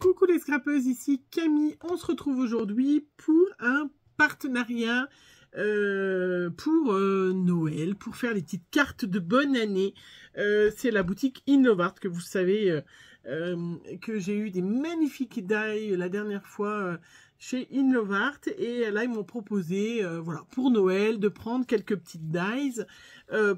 Coucou les scrappeuses, ici Camille. On se retrouve aujourd'hui pour un partenariat pour Noël, pour faire les petites cartes de bonne année. C'est la boutique Innovart que vous savez que j'ai eu des magnifiques die la dernière fois chez Innovart, et là ils m'ont proposé voilà, pour Noël de prendre quelques petites dies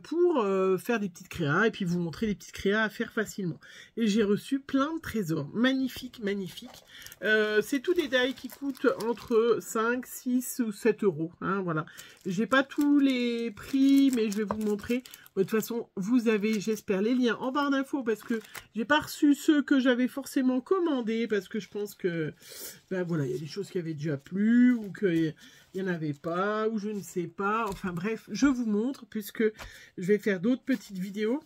pour faire des petites créas et puis vous montrer des petites créas à faire facilement. Et j'ai reçu plein de trésors, magnifiques, magnifiques. C'est tous des dies qui coûtent entre 5, 6 ou 7 euros, hein, voilà. J'ai pas tous les prix, mais je vais vous montrer. De toute façon, vous avez, j'espère, les liens en barre d'infos, parce que j'ai pas reçu ceux que j'avais forcément commandés, parce que je pense que, ben voilà, il y a des choses qui avaient déjà plu, ou qu'il n'y en avait pas, ou je ne sais pas. Enfin bref, je vous montre, puisque je vais faire d'autres petites vidéos.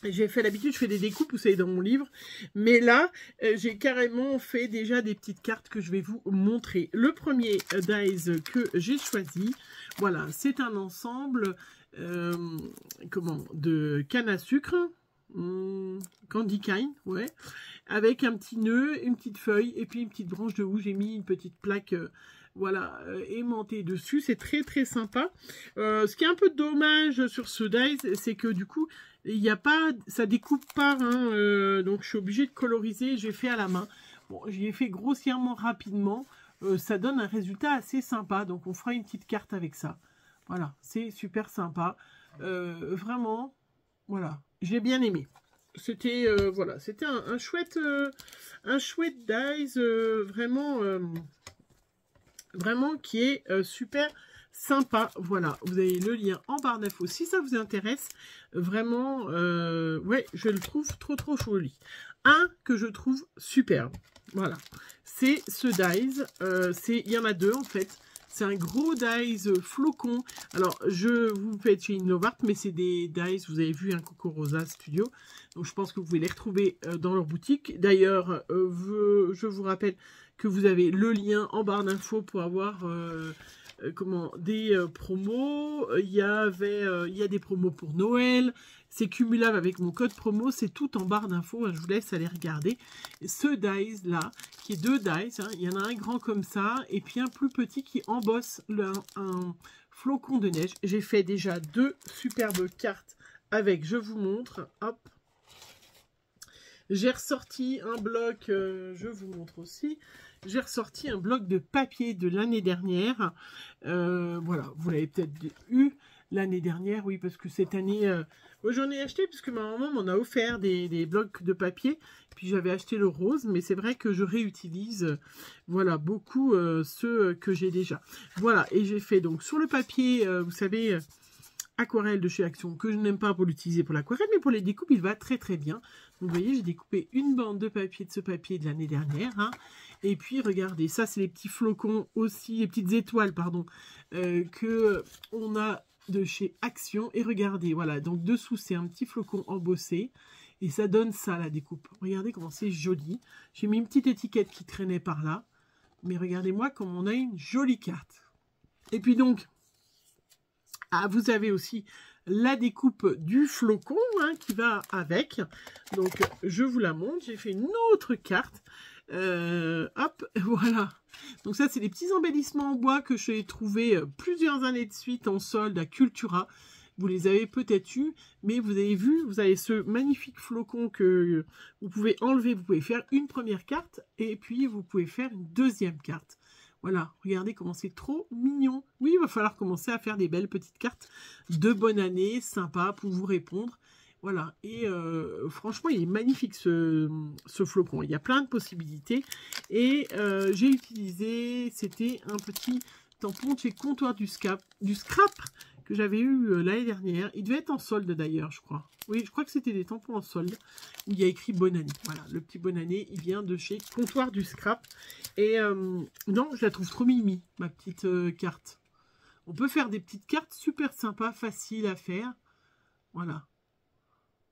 J'ai fait l'habitude, je fais des découpes, vous savez, dans mon livre. Mais là, j'ai carrément fait déjà des petites cartes que je vais vous montrer. Le premier dies que j'ai choisi, voilà, c'est un ensemble de canne à sucre, candy cane, ouais, avec un petit nœud, une petite feuille et puis une petite branche de housse. J'ai mis une petite plaque voilà, aimantée dessus. C'est très très sympa. Ce qui est un peu dommage sur ce dies, c'est que du coup il n'y a pas, ça découpe pas, hein, donc je suis obligée de coloriser. J'ai fait à la main. Bon, j'y ai fait grossièrement rapidement. Ça donne un résultat assez sympa, donc on fera une petite carte avec ça. Voilà, c'est super sympa. Vraiment, voilà, j'ai bien aimé. C'était voilà, c'était un chouette dies, vraiment, vraiment qui est super sympa. Voilà, vous avez le lien en barre d'infos si ça vous intéresse. Vraiment, ouais, je le trouve trop joli. Un que je trouve superbe. Voilà, c'est ce dies. Il y en a deux en fait. C'est un gros dies flocon. Alors, je vous fais chez Innovart, mais c'est des dies, vous avez vu, un Coco Rosa Studio. Donc, je pense que vous pouvez les retrouver dans leur boutique. D'ailleurs, je vous rappelle que vous avez le lien en barre d'infos pour avoir des promos. Il y a des promos pour Noël. C'est cumulable avec mon code promo. C'est tout en barre d'infos. Je vous laisse aller regarder. Ce dies là, qui est deux dies, hein, il y en a un grand comme ça et puis un plus petit qui embosse un flocon de neige. J'ai fait déjà deux superbes cartes avec. Je vous montre. Hop. J'ai ressorti un bloc. Je vous montre aussi. J'ai ressorti un bloc de papier de l'année dernière. Voilà, vous l'avez peut-être eu l'année dernière, oui, parce que cette année, j'en ai acheté puisque ma maman m'en a offert des blocs de papier. Puis j'avais acheté le rose, mais c'est vrai que je réutilise, voilà, beaucoup ceux que j'ai déjà. Voilà, et j'ai fait donc sur le papier, vous savez, aquarelle de chez Action, que je n'aime pas pour l'utiliser pour l'aquarelle, mais pour les découpes, il va très très bien. Donc vous voyez, j'ai découpé une bande de papier de ce papier de l'année dernière, hein. Et puis regardez, ça c'est les petits flocons aussi, les petites étoiles, pardon, que on a de chez Action. Et regardez, voilà, donc dessous c'est un petit flocon embossé. Et ça donne ça, la découpe. Regardez comment c'est joli. J'ai mis une petite étiquette qui traînait par là. Mais regardez-moi comme on a une jolie carte. Et puis donc, vous avez aussi la découpe du flocon, hein, qui va avec. Donc, je vous la montre. J'ai fait une autre carte. Hop, voilà. Donc ça, c'est des petits embellissements en bois que j'ai trouvé plusieurs années de suite en solde à Cultura. Vous les avez peut-être eu, mais vous avez vu, vous avez ce magnifique flocon que vous pouvez enlever. Vous pouvez faire une première carte et puis vous pouvez faire une deuxième carte. Voilà, regardez comment c'est trop mignon. Oui, il va falloir commencer à faire des belles petites cartes de bonne année, sympa pour vous répondre. Voilà, et franchement, il est magnifique ce flocon. Il y a plein de possibilités. Et j'ai utilisé, c'était un petit tampon de chez Comptoir du Scrap que j'avais eu l'année dernière. Il devait être en solde d'ailleurs, je crois. Oui, je crois que c'était des tampons en solde où il y a écrit bonne année. Voilà, le petit bonne année, il vient de chez Comptoir du Scrap. Et non, je la trouve trop mimi, ma petite carte. On peut faire des petites cartes super sympas, faciles à faire. Voilà.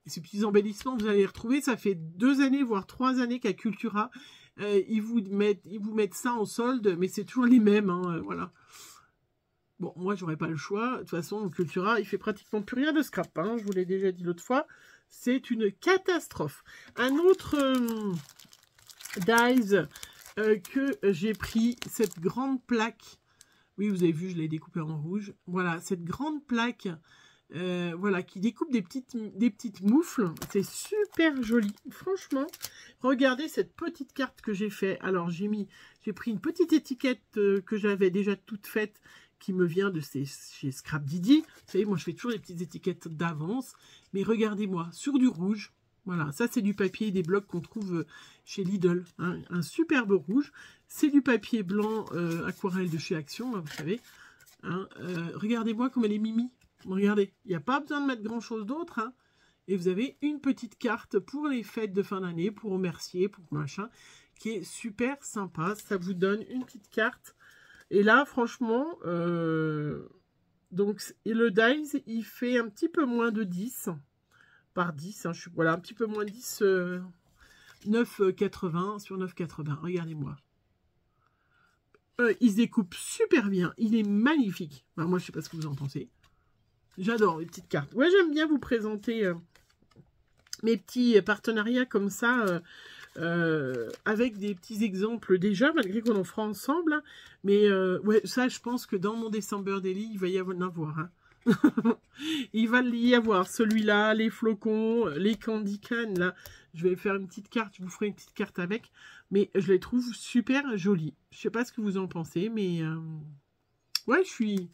Et ces petits embellissements, vous allez les retrouver. Ça fait 2 années, voire 3 années qu'à Cultura, ils vous mettent ça en solde, mais c'est toujours les mêmes, hein, voilà. Bon, moi, j'aurais pas le choix. De toute façon, Cultura, il fait pratiquement plus rien de scrap, hein, je vous l'ai déjà dit l'autre fois. C'est une catastrophe. Un autre dies que j'ai pris cette grande plaque. Oui, vous avez vu, je l'ai découpée en rouge. Voilà, cette grande plaque, voilà, qui découpe des petites moufles. C'est super joli, franchement. Regardez cette petite carte que j'ai fait. Alors, j'ai pris une petite étiquette que j'avais déjà toute faite, qui me vient de chez Scrap Didi. Vous savez, moi, je fais toujours les petites étiquettes d'avance. Mais regardez-moi, sur du rouge. Voilà, ça, c'est du papier des blocs qu'on trouve chez Lidl. Hein, un superbe rouge. C'est du papier blanc aquarelle de chez Action, là, vous savez. Hein, regardez-moi comme elle est mimi. Regardez, il n'y a pas besoin de mettre grand-chose d'autre. Hein, et vous avez une petite carte pour les fêtes de fin d'année, pour remercier, pour machin, qui est super sympa. Ça vous donne une petite carte. Et là, franchement, donc, et le dies, il fait un petit peu moins de 10 par 10. Hein, voilà, un petit peu moins de 10, 9,80 sur 9,80. Regardez-moi. Il se découpe super bien. Il est magnifique. Enfin, moi, je ne sais pas ce que vous en pensez. J'adore les petites cartes. Ouais, j'aime bien vous présenter mes petits partenariats comme ça, avec des petits exemples déjà, malgré qu'on en fera ensemble. Hein. Mais ouais, ça, je pense que dans mon December Daily, il va y en avoir. Hein. Il va y avoir celui-là, les flocons, les candy can, là. Je vais faire une petite carte, je vous ferai une petite carte avec. Mais je les trouve super jolies. Je sais pas ce que vous en pensez, mais... ouais, je suis...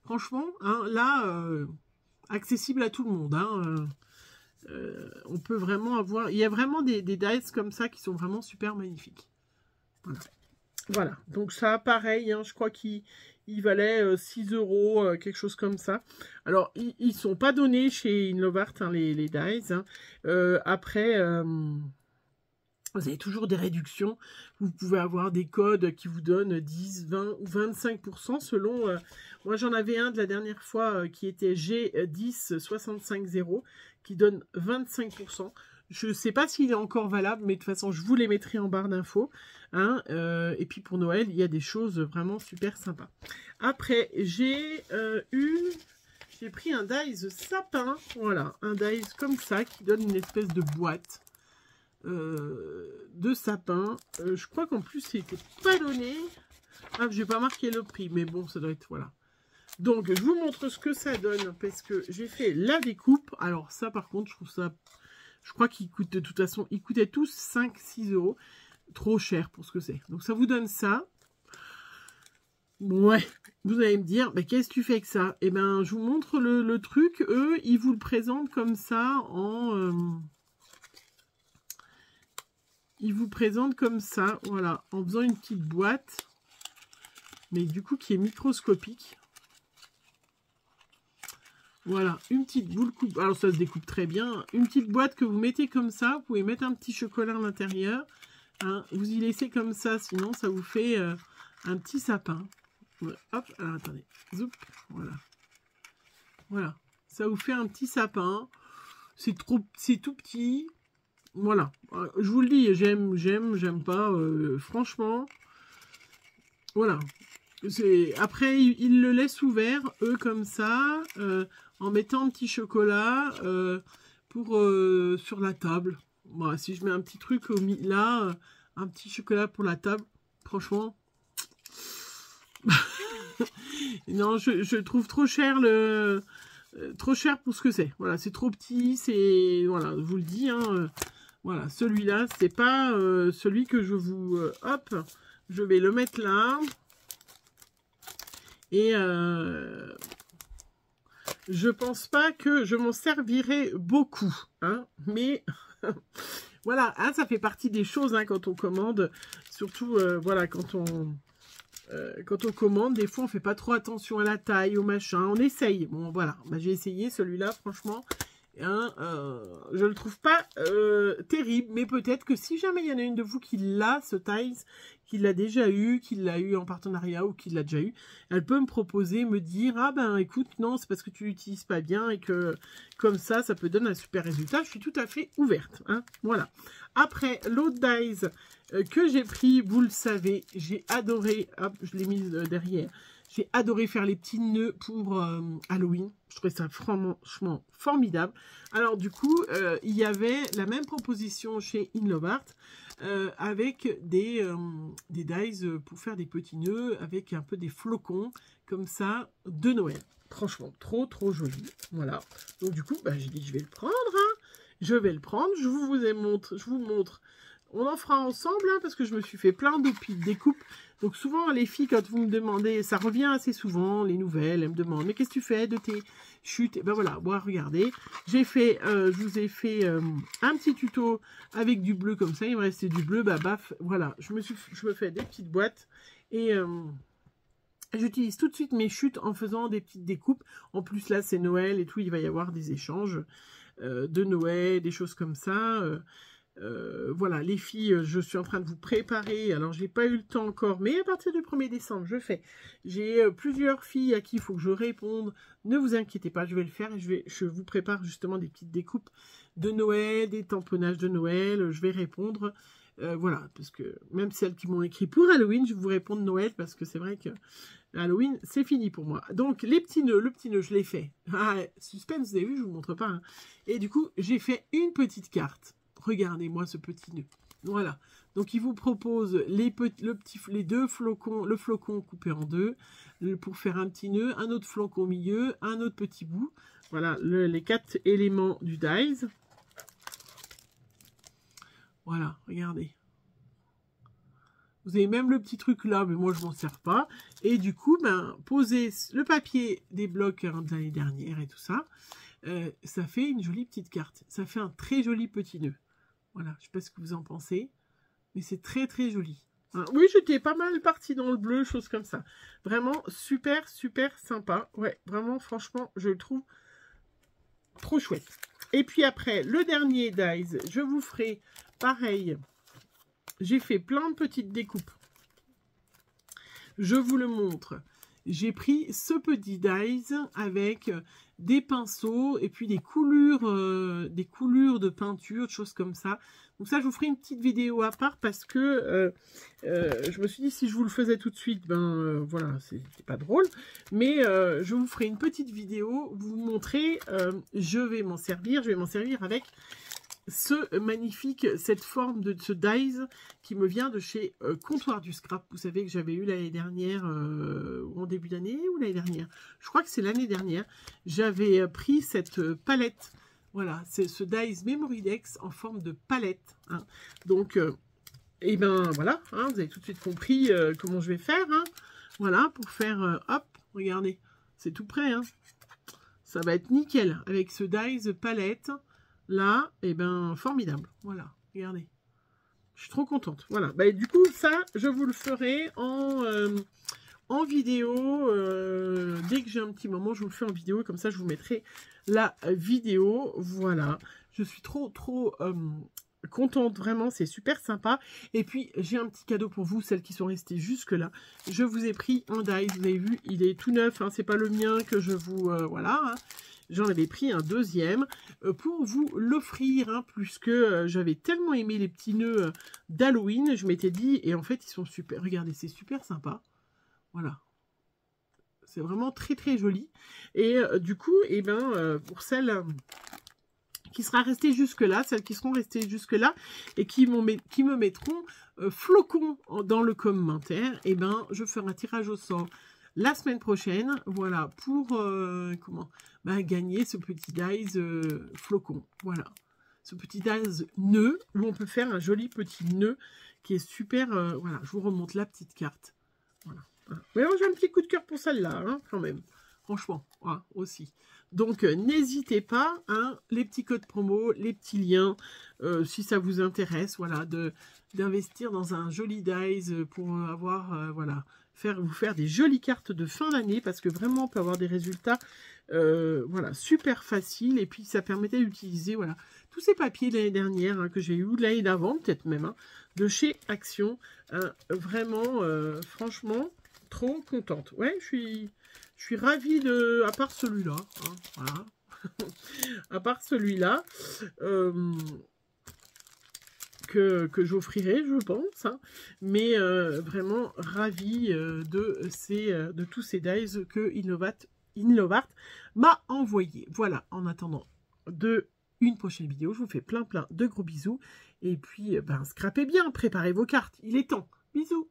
Franchement, hein, là, accessible à tout le monde. Hein, on peut vraiment avoir... Il y a vraiment des dice comme ça qui sont vraiment super magnifiques. Voilà. Voilà. Donc ça, pareil, hein, je crois qu'il valait 6 €, quelque chose comme ça. Alors, ils ne sont pas donnés chez Inlovart, hein, les dice. Hein. Après... vous avez toujours des réductions. Vous pouvez avoir des codes qui vous donnent 10, 20 ou 25% selon... moi, j'en avais un de la dernière fois qui était G10 65 0 qui donne 25%. Je ne sais pas s'il est encore valable, mais de toute façon, je vous les mettrai en barre d'infos. Hein, et puis pour Noël, il y a des choses vraiment super sympas. Après, j'ai pris un dies sapin. Voilà, un dies comme ça qui donne une espèce de boîte. De sapin. Je crois qu'en plus c'était pas donné. Ah, j'ai pas marqué le prix, mais bon, ça doit être voilà. Donc je vous montre ce que ça donne parce que j'ai fait la découpe. Alors ça, par contre, je trouve ça. Je crois qu'il coûte de toute façon, ils coûtaient tous 5-6 €. Trop cher pour ce que c'est. Donc ça vous donne ça. Ouais, vous allez me dire, mais qu'est-ce que tu fais avec ça? Eh ben, je vous montre le truc. Eux, ils vous le présentent comme ça en. Ils vous présentent comme ça, voilà, en faisant une petite boîte, mais du coup qui est microscopique. Voilà, une petite boule coupe. Alors ça se découpe très bien. Une petite boîte que vous mettez comme ça. Vous pouvez mettre un petit chocolat à l'intérieur. Hein, vous y laissez comme ça, sinon ça vous fait un petit sapin. Ouais, hop, alors attendez. Zoup, voilà. Voilà, ça vous fait un petit sapin. C'est tout petit. Voilà, je vous le dis, j'aime pas, franchement, voilà. Après, ils le laissent ouvert, eux, comme ça, en mettant un petit chocolat sur la table. Voilà, si je mets un petit truc là, un petit chocolat pour la table, franchement, non, je trouve trop cher trop cher pour ce que c'est. Voilà, c'est trop petit, c'est, voilà, je vous le dis, hein. Voilà, celui-là, c'est pas celui que je vous... hop, je vais le mettre là. Et je pense pas que je m'en servirai beaucoup. Hein, mais voilà, hein, ça fait partie des choses hein, quand on commande. Surtout, voilà, quand on commande, des fois, on fait pas trop attention à la taille, au machin. On essaye. Bon, voilà, bah, j'ai essayé celui-là, franchement... Hein, je le trouve pas terrible, mais peut-être que si jamais il y en a une de vous qui l'a, ce Tiles, qui l'a déjà eu, qui l'a eu en partenariat ou qui l'a déjà eu, elle peut me proposer, me dire, ah ben écoute, non, c'est parce que tu l'utilises pas bien et que comme ça peut donner un super résultat. Je suis tout à fait ouverte. Hein, voilà. Après, l'autre Dies que j'ai pris, vous le savez, j'ai adoré, hop, je l'ai mise derrière. J'ai adoré faire les petits nœuds pour Halloween. Je trouvais ça franchement formidable. Alors du coup, il y avait la même proposition chez In Love Art avec des dies pour faire des petits nœuds avec un peu des flocons comme ça de Noël. Franchement, trop joli. Voilà. Donc du coup, bah, j'ai dit je vais le prendre. Hein. Je vais le prendre. Je vous montre. On en fera ensemble hein, parce que je me suis fait plein de découpes. Donc souvent les filles, quand vous me demandez, ça revient assez souvent, les nouvelles, elles me demandent mais qu'est-ce que tu fais de tes chutes? Et ben voilà, moi regardez, j'ai fait, je vous ai fait un petit tuto avec du bleu comme ça, il me restait du bleu, bah baf, voilà, je me fais des petites boîtes et j'utilise tout de suite mes chutes en faisant des petites découpes. En plus là c'est Noël et tout, il va y avoir des échanges de Noël, des choses comme ça. Voilà, les filles, je suis en train de vous préparer. Alors, j'ai pas eu le temps encore, mais à partir du 1er décembre, je fais. J'ai plusieurs filles à qui il faut que je réponde. Ne vous inquiétez pas, je vais le faire. Et je vous prépare justement des petites découpes de Noël, des tamponnages de Noël. Je vais répondre. Voilà, parce que même celles qui m'ont écrit pour Halloween, je vais vous répondre Noël parce que c'est vrai que Halloween, c'est fini pour moi. Donc, les petits nœuds, le petit nœud, je l'ai fait. Ah, suspense, vous avez vu, je vous montre pas. Hein. Et du coup, j'ai fait une petite carte. Regardez-moi ce petit nœud. Voilà. Donc, il vous propose les deux flocons, le flocon coupé en deux pour faire un petit nœud, un autre flocon au milieu, un autre petit bout. Voilà, les 4 éléments du dies. Voilà, regardez. Vous avez même le petit truc là, mais moi, je m'en sers pas. Et du coup, ben, posez le papier des blocs hein, de l'année dernière et tout ça. Ça fait une jolie petite carte. Ça fait un très joli petit nœud. Voilà, je ne sais pas ce que vous en pensez, mais c'est très joli. Hein, oui, j'étais pas mal partie dans le bleu, choses comme ça. Vraiment super sympa. Ouais, vraiment, franchement, je le trouve trop chouette. Et puis après, le dernier dies, je vous ferai pareil. J'ai fait plein de petites découpes. Je vous le montre. J'ai pris ce petit dies avec des pinceaux et puis des coulures de peinture, choses comme ça. Donc ça, je vous ferai une petite vidéo à part parce que je me suis dit si je vous le faisais tout de suite, voilà, c'est pas drôle. Mais je vous ferai une petite vidéo, vous montrer, je vais m'en servir avec cette forme de ce dies qui me vient de chez Comptoir du Scrap. Vous savez que j'avais eu l'année dernière, en début d'année ou l'année dernière, je crois que c'est l'année dernière, j'avais pris cette palette, voilà, c'est ce dies Memory Dex en forme de palette. Hein. Donc, et ben voilà, hein, vous avez tout de suite compris comment je vais faire. Hein. Voilà, pour faire, hop, regardez, c'est tout prêt. Hein. Ça va être nickel avec ce dies palette. Là, et ben formidable. Voilà, regardez. Je suis trop contente. Voilà. Bah, du coup, ça, je vous le ferai en vidéo. Dès que j'ai un petit moment, je vous le fais en vidéo. Comme ça, je vous mettrai la vidéo. Voilà. Je suis trop contente. Vraiment, c'est super sympa. Et puis, j'ai un petit cadeau pour vous, celles qui sont restées jusque-là. Je vous ai pris un dies. Vous avez vu, il est tout neuf. Hein, c'est pas le mien que je vous... voilà. Hein. J'en avais pris un deuxième pour vous l'offrir, hein, puisque j'avais tellement aimé les petits nœuds d'Halloween, je m'étais dit, et en fait, ils sont super, regardez, c'est super sympa, voilà, c'est vraiment très joli, et du coup, et ben, pour celles qui seront restées jusque-là, et qui me mettront flocons dans le commentaire, et ben, je ferai un tirage au sort la semaine prochaine, voilà, pour gagner ce petit dies flocon. Voilà, ce petit dies nœud, où on peut faire un joli petit nœud qui est super. Voilà, je vous remonte la petite carte. Voilà. Mais j'ai un petit coup de cœur pour celle-là, hein, quand même. Franchement, voilà, aussi. Donc, n'hésitez pas, hein, les petits codes promo, les petits liens, si ça vous intéresse, voilà, d'investir dans un joli dies pour avoir, voilà, vous faire des jolies cartes de fin d'année, parce que vraiment, on peut avoir des résultats, voilà, super faciles, et puis ça permettait d'utiliser, voilà, tous ces papiers de l'année dernière, hein, que j'ai eu, de l'année d'avant, peut-être même, hein, de chez Action, hein, vraiment, franchement, trop contente. Ouais, je suis ravie de... À part celui-là. Hein, voilà. que j'offrirai, je pense. Hein. Mais vraiment ravi de tous ces dies que Inlovart m'a envoyé. Voilà, en attendant une prochaine vidéo, je vous fais plein de gros bisous. Et puis, scrapez bien, préparez vos cartes, il est temps. Bisous.